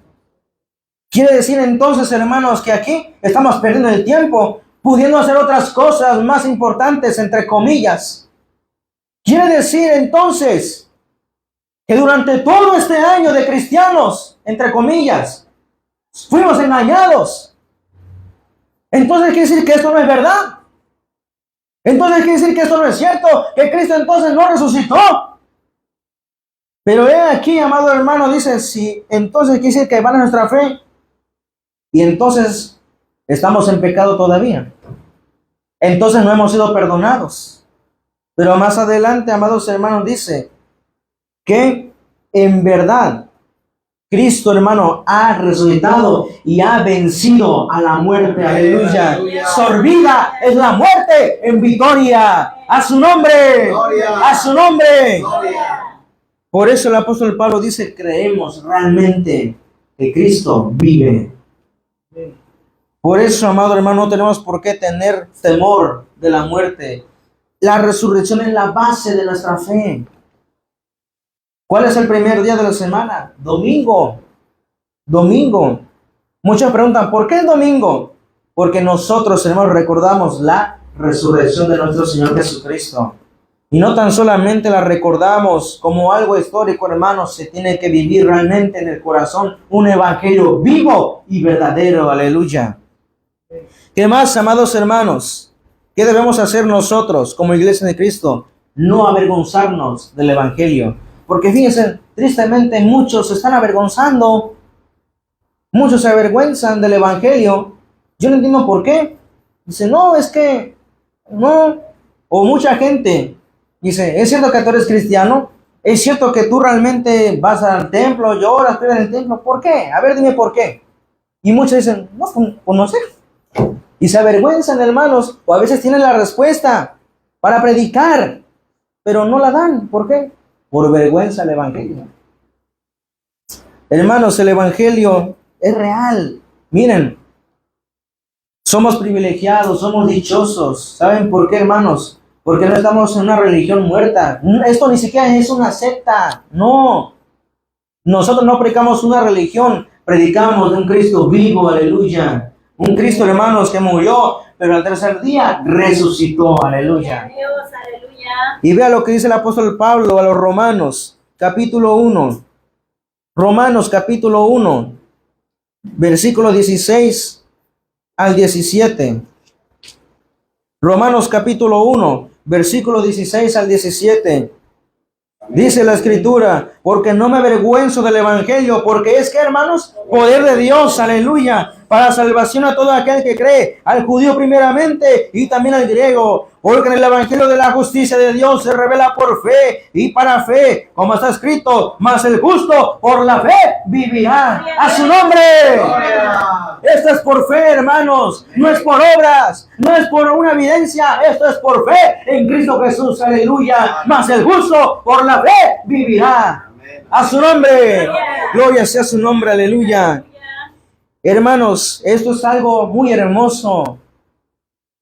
Quiere decir entonces, hermanos, que aquí estamos perdiendo el tiempo, pudiendo hacer otras cosas más importantes, entre comillas. Quiere decir entonces que durante todo este año de cristianos, entre comillas, fuimos engañados. Entonces quiere decir que esto no es verdad. Entonces quiere decir que esto no es cierto, que Cristo entonces no resucitó. Pero he aquí, amado hermano, dice, si entonces quiere decir que vana nuestra fe, y entonces estamos en pecado todavía. Entonces no hemos sido perdonados. Pero más adelante, amados hermanos, dice que en verdad Cristo, hermano, ha resucitado y ha vencido a la muerte. Aleluya. Sorbida es la muerte en victoria. A su nombre. Gloria. A su nombre. Gloria. Por eso el apóstol Pablo dice, creemos realmente que Cristo vive. Por eso, amado hermano, no tenemos por qué tener temor de la muerte. La resurrección es la base de nuestra fe. ¿Cuál es el primer día de la semana? Domingo. Domingo. Muchos preguntan, ¿por qué el domingo? Porque nosotros, hermanos, recordamos la resurrección de nuestro Señor Jesucristo. Y no tan solamente la recordamos como algo histórico, hermanos, se tiene que vivir realmente en el corazón un evangelio vivo y verdadero. Aleluya. ¿Qué más, amados hermanos? ¿Qué debemos hacer nosotros como iglesia de Cristo? No avergonzarnos del evangelio. Porque fíjense, tristemente muchos se están avergonzando. Muchos se avergüenzan del evangelio. Yo no entiendo por qué. Dice, no, es que no. O mucha gente dice, ¿es cierto que tú eres cristiano? ¿Es cierto que tú realmente vas al templo, lloras, pides en el templo? ¿Por qué? A ver, dime por qué. Y muchos dicen, no, pues no sé. Y se avergüenzan, hermanos, o a veces tienen la respuesta para predicar, pero no la dan. ¿Por qué? Por vergüenza al evangelio. Hermanos, el evangelio es real. Miren, somos privilegiados, somos dichosos. ¿Saben por qué, hermanos? Porque no estamos en una religión muerta. Esto ni siquiera es una secta. No. Nosotros no predicamos una religión, predicamos de un Cristo vivo, aleluya. Un Cristo, hermanos, que murió, pero al tercer día resucitó, aleluya. Dios, aleluya. Y vea lo que dice el apóstol Pablo a los Romanos, capítulo 1. Romanos, capítulo 1, versículo 16 al 17. Romanos, capítulo 1, versículo 16 al 17. Dice la escritura, porque no me avergüenzo del evangelio, porque es que, hermanos, poder de Dios, aleluya, para salvación a todo aquel que cree, al judío primeramente y también al griego, porque en el evangelio de la justicia de Dios se revela por fe y para fe, como está escrito, mas el justo por la fe vivirá. ¡A su nombre! Esto es por fe, hermanos, no es por obras, no es por una evidencia, esto es por fe en Cristo Jesús, aleluya, mas el justo por la fe vivirá. A su nombre, gloria sea su nombre, aleluya. Hermanos, esto es algo muy hermoso,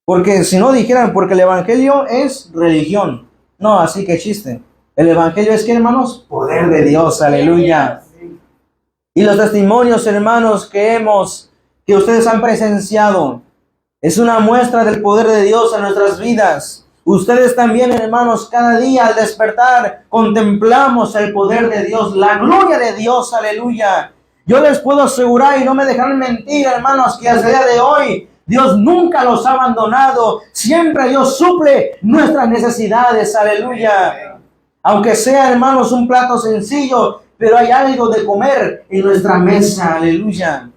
porque si no dijeran, porque el evangelio es religión, no, así que chiste. El evangelio es que, hermanos, poder de Dios, aleluya. Y los testimonios, hermanos, que ustedes han presenciado, es una muestra del poder de Dios en nuestras vidas. Ustedes también, hermanos, cada día al despertar contemplamos el poder de Dios, la gloria de Dios, aleluya. Yo les puedo asegurar y no me dejarán mentir, hermanos, que hasta el día de hoy Dios nunca los ha abandonado. Siempre Dios suple nuestras necesidades, aleluya. Aunque sea, hermanos, un plato sencillo, pero hay algo de comer en nuestra mesa, aleluya.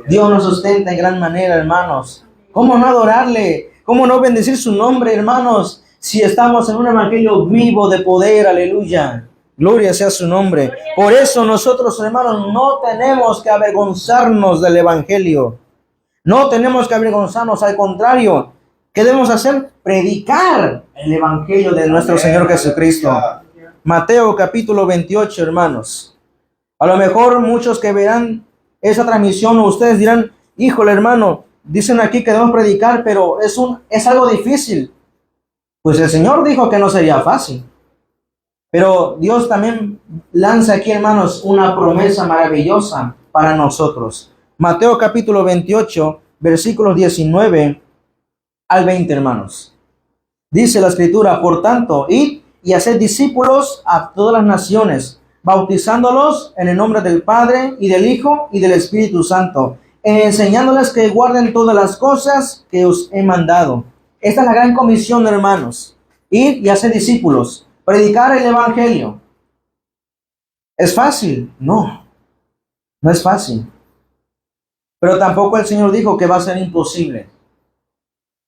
Dios nos sustenta en gran manera, hermanos. ¿Cómo no adorarle? ¿Cómo no bendecir su nombre, hermanos? Si estamos en un evangelio vivo de poder, aleluya. Gloria sea su nombre. Por eso nosotros, hermanos, no tenemos que avergonzarnos del evangelio. No tenemos que avergonzarnos, al contrario. ¿Qué debemos hacer? Predicar el evangelio de nuestro Señor Jesucristo. Mateo capítulo 28, hermanos. A lo mejor muchos que verán esa transmisión, ustedes dirán, híjole, hermano, dicen aquí que debemos predicar, pero es algo difícil. Pues el Señor dijo que no sería fácil. Pero Dios también lanza aquí, hermanos, una promesa maravillosa para nosotros. Mateo capítulo 28, versículos 19 al 20, hermanos. Dice la escritura, por tanto, id y haced discípulos a todas las naciones, bautizándolos en el nombre del Padre y del Hijo y del Espíritu Santo, enseñándoles que guarden todas las cosas que os he mandado. Esta es la gran comisión, hermanos. Ir y hacer discípulos, predicar el evangelio. ¿Es fácil? No, no es fácil. Pero tampoco el Señor dijo que va a ser imposible.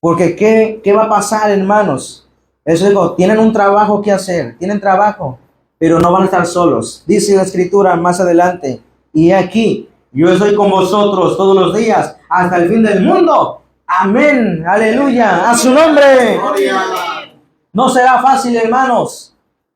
Porque ¿qué va a pasar, hermanos? Eso digo, tienen un trabajo que hacer, tienen trabajo, pero no van a estar solos. Dice la escritura más adelante, y aquí, yo estoy con vosotros todos los días, hasta el fin del mundo. Amén, aleluya, a su nombre. No será fácil, hermanos,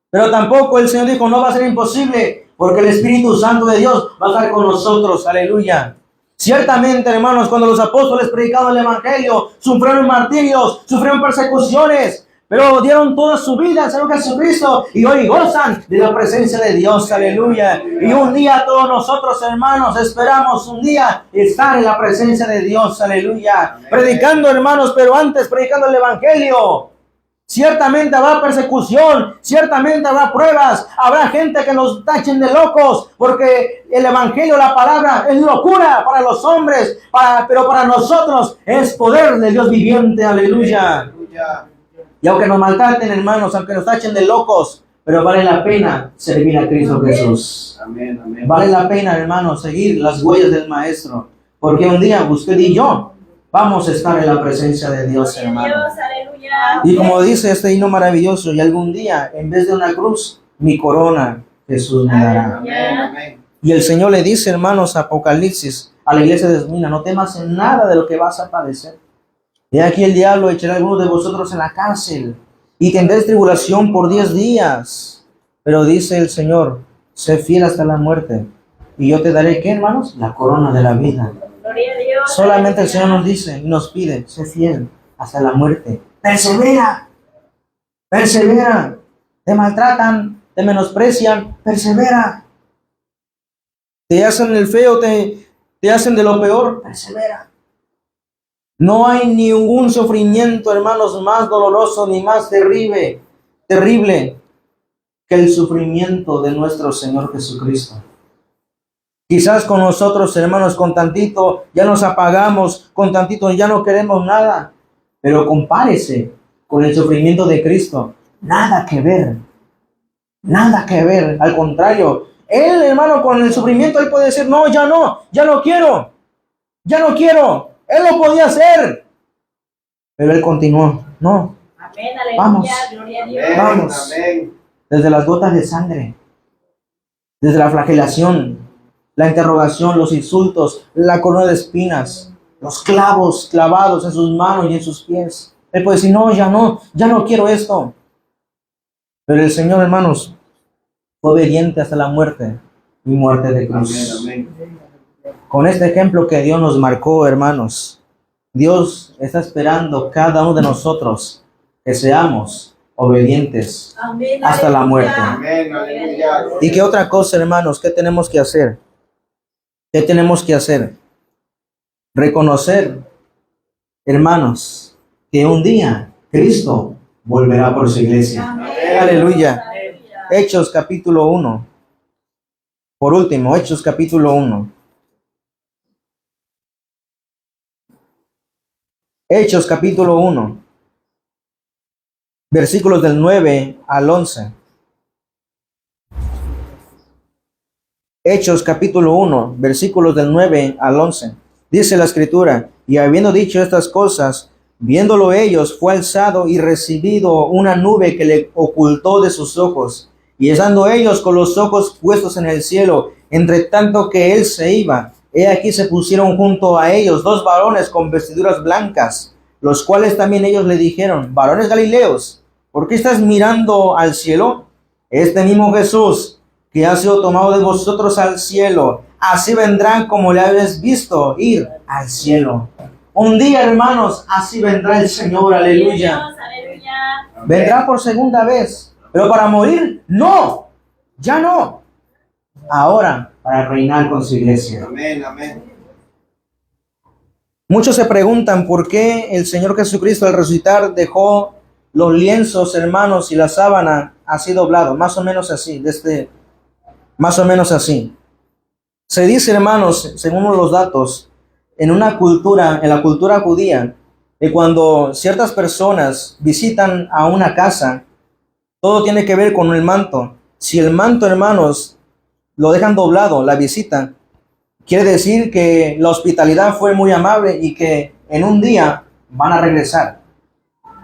pero tampoco el Señor dijo, no va a ser imposible, porque el Espíritu Santo de Dios va a estar con nosotros, aleluya. Ciertamente, hermanos, cuando los apóstoles predicaban el evangelio, sufrieron martirios, sufrieron persecuciones, pero dieron toda su vida al Señor Jesucristo y hoy gozan de la presencia de Dios, aleluya. Y un día todos nosotros, hermanos, esperamos un día estar en la presencia de Dios, aleluya. Predicando, hermanos, pero antes predicando el evangelio. Ciertamente habrá persecución, ciertamente habrá pruebas, habrá gente que nos tachen de locos, porque el evangelio, la palabra, es locura para los hombres, pero para nosotros es poder de Dios viviente, aleluya. Y aunque nos maltraten, hermanos, aunque nos tachen de locos, pero vale la pena servir a Cristo Jesús. Amén, amén. Vale la pena, hermanos, seguir las huellas del Maestro, porque un día usted y yo vamos a estar en la presencia de Dios, hermano. Y como dice este himno maravilloso, y algún día, en vez de una cruz, mi corona Jesús me dará. Amén, amén. Y el Señor le dice, hermanos, Apocalipsis, a la iglesia de Esmirna, no temas en nada de lo que vas a padecer. He aquí el diablo echará a algunos de vosotros en la cárcel, y tendréis tribulación por 10 días. Pero dice el Señor, sé fiel hasta la muerte, y yo te daré, ¿qué, hermanos? La corona de la vida. Gloria a Dios. Solamente el Señor nos dice y nos pide, sé fiel hasta la muerte. Persevera, persevera. Te maltratan, te menosprecian, persevera. Te hacen el feo, te hacen de lo peor, persevera. No hay ningún sufrimiento, hermanos, más doloroso ni más terrible que el sufrimiento de nuestro Señor Jesucristo. Quizás con nosotros, hermanos, con tantito ya nos apagamos, con tantito ya no queremos nada, pero compárese con el sufrimiento de Cristo. Nada que ver, nada que ver. Al contrario, Él, hermano, con el sufrimiento, Él puede decir, no, ya no quiero, ya no quiero. Él lo podía hacer, pero Él continuó, no, Amén, aleluya, Vamos. gloria a Dios. Amén. Vamos. Amén. desde las gotas de sangre, desde la flagelación, la interrogación, los insultos, la corona de espinas, los clavos clavados en sus manos y en sus pies. Él puede decir, no, ya no quiero esto. Pero el Señor, hermanos, fue obediente hasta la muerte y muerte de cruz. Amén. Amén. Con este ejemplo que Dios nos marcó, hermanos, Dios está esperando cada uno de nosotros que seamos obedientes Amén, hasta la aleluya. muerte. Amén. Aleluya. ¿Y qué otra cosa, hermanos? ¿Qué tenemos que hacer? ¿Qué tenemos que hacer? Reconocer, hermanos, que un día Cristo volverá por su iglesia. Amén. Aleluya. Aleluya. Hechos capítulo 1. Por último, Hechos capítulo 1. Hechos capítulo 1. Versículos del 9 al 11. Hechos capítulo 1, versículos del 9 al 11. Dice la escritura, y habiendo dicho estas cosas, viéndolo ellos, fue alzado y recibido una nube que le ocultó de sus ojos. Y estando ellos con los ojos puestos en el cielo, entre tanto que él se iba, he aquí se pusieron junto a ellos 2 varones con vestiduras blancas, los cuales también ellos le dijeron, varones galileos, ¿por qué estás mirando al cielo? Este mismo Jesús, que ha sido tomado de vosotros al cielo, así vendrán como le habéis visto ir al cielo. Un día, hermanos, así vendrá el Señor, aleluya. Dios, aleluya. Vendrá por segunda vez, pero para morir, no, ya no. Ahora, para reinar con su iglesia. Amén. Amén. Muchos se preguntan por qué el Señor Jesucristo al resucitar dejó los lienzos, hermanos, y la sábana así doblado, más o menos así, más o menos así. Se dice, hermanos, según los datos, en la cultura judía, que cuando ciertas personas visitan a una casa, todo tiene que ver con el manto. Si el manto, hermanos, lo dejan doblado, la visita, quiere decir que la hospitalidad fue muy amable y que en un día van a regresar.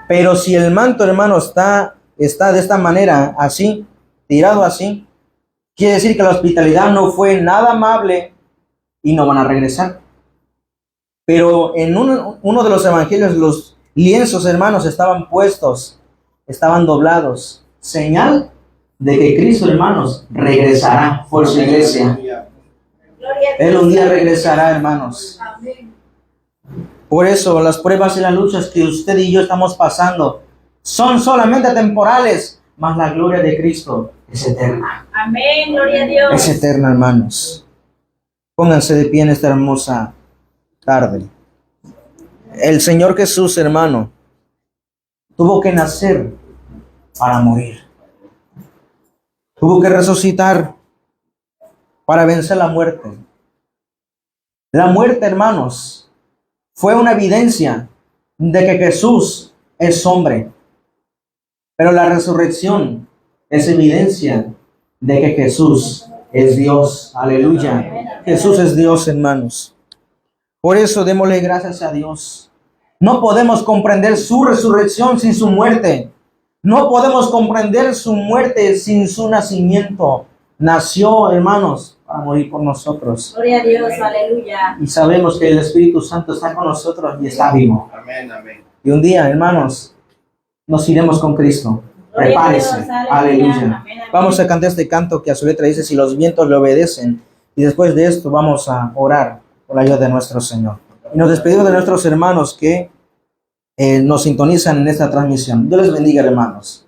Pero si el manto, hermano, está de esta manera, así, tirado así, quiere decir que la hospitalidad no fue nada amable y no van a regresar. Pero en uno de los evangelios, los lienzos, hermanos, estaban puestos, estaban doblados. Señal de que Cristo, hermanos, regresará por su iglesia. Aleluya. Gloria a Él Dios. un día regresará, hermanos. Amén. Por eso las pruebas y las luchas que usted y yo estamos pasando son solamente temporales, mas la gloria de Cristo es eterna. Amén, gloria a Dios. Es eterna, hermanos. Pónganse de pie en esta hermosa tarde. El Señor Jesús, hermano, tuvo que nacer para morir. Tuvo que resucitar para vencer la muerte. La muerte, hermanos, fue una evidencia de que Jesús es hombre. Pero la resurrección es evidencia de que Jesús es Dios. Aleluya. Jesús es Dios, hermanos. Por eso démosle gracias a Dios. No podemos comprender su resurrección sin su muerte. No podemos comprender su muerte sin su nacimiento. nació, hermanos, para morir por nosotros. Gloria a Dios, aleluya. Y sabemos que el Espíritu Santo está con nosotros y está vivo. Amén, amén. Y un día, hermanos, nos iremos con Cristo. Gloria a Prepárese. Dios, Aleluya. aleluya. Amén, amén. Vamos a cantar este canto que a su letra dice, si los vientos le obedecen. Y después de esto vamos a orar por la ayuda de nuestro Señor. Y nos despedimos de nuestros hermanos que nos sintonizan en esta transmisión. Dios les bendiga, hermanos.